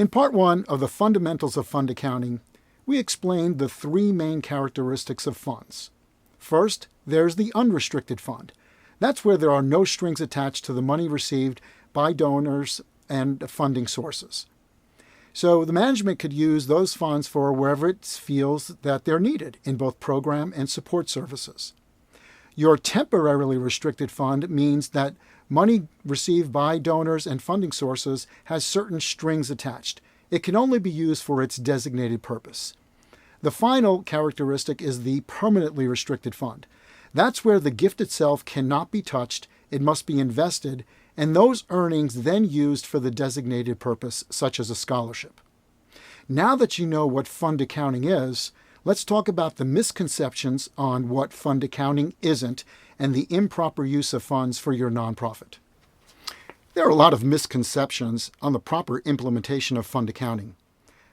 In part one of the fundamentals of fund accounting, we explained the three main characteristics of funds. First, there's the unrestricted fund. That's where there are no strings attached to the money received by donors and funding sources. So the management could use those funds for wherever it feels that they're needed in both program and support services. Your temporarily restricted fund means that money received by donors and funding sources has certain strings attached. It can only be used for its designated purpose. The final characteristic is the permanently restricted fund. That's where the gift itself cannot be touched, it must be invested, and those earnings then used for the designated purpose, such as a scholarship. Now that you know what fund accounting is, let's talk about the misconceptions on what fund accounting isn't and the improper use of funds for your nonprofit. There are a lot of misconceptions on the proper implementation of fund accounting.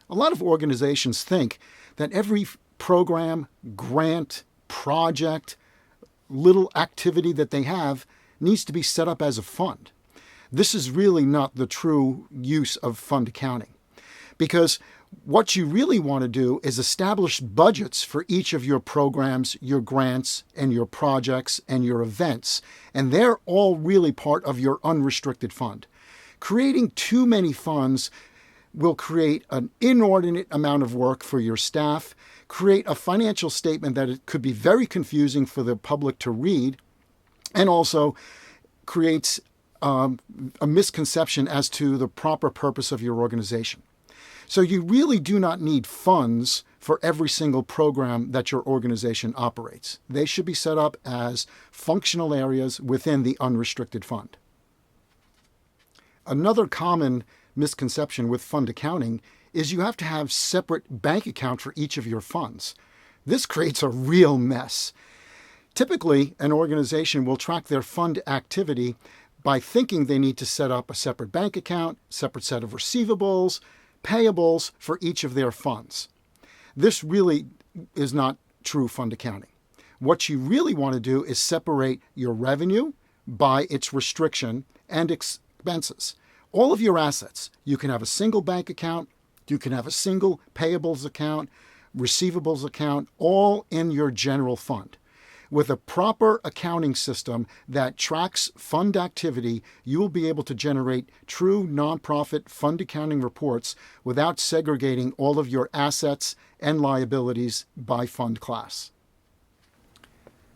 A lot of organizations think that every program, grant, project, little activity that they have needs to be set up as a fund. This is really not the true use of fund accounting, because what you really want to do is establish budgets for each of your programs, your grants, and your projects, and your events, and they're all really part of your unrestricted fund. Creating too many funds will create an inordinate amount of work for your staff, create a financial statement that it could be very confusing for the public to read, and also creates a misconception as to the proper purpose of your organization. So you really do not need funds for every single program that your organization operates. They should be set up as functional areas within the unrestricted fund. Another common misconception with fund accounting is you have to have separate bank account for each of your funds. This creates a real mess. Typically, an organization will track their fund activity by thinking they need to set up a separate bank account, separate set of receivables, payables for each of their funds. This really is not true fund accounting. What you really want to do is separate your revenue by its restriction and expenses. All of your assets, you can have a single bank account, you can have a single payables account, receivables account, all in your general fund. With a proper accounting system that tracks fund activity, you will be able to generate true nonprofit fund accounting reports without segregating all of your assets and liabilities by fund class.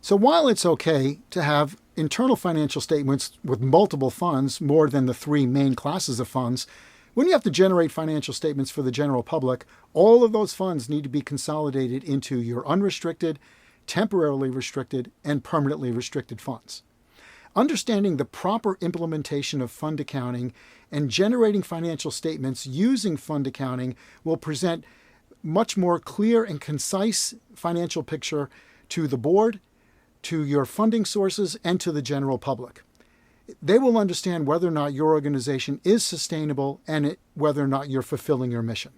So while it's okay to have internal financial statements with multiple funds, more than the three main classes of funds, when you have to generate financial statements for the general public, all of those funds need to be consolidated into your unrestricted, temporarily restricted, and permanently restricted funds. Understanding the proper implementation of fund accounting and generating financial statements using fund accounting will present much more clear and concise financial picture to the board, to your funding sources, and to the general public. They will understand whether or not your organization is sustainable and whether or not you're fulfilling your mission.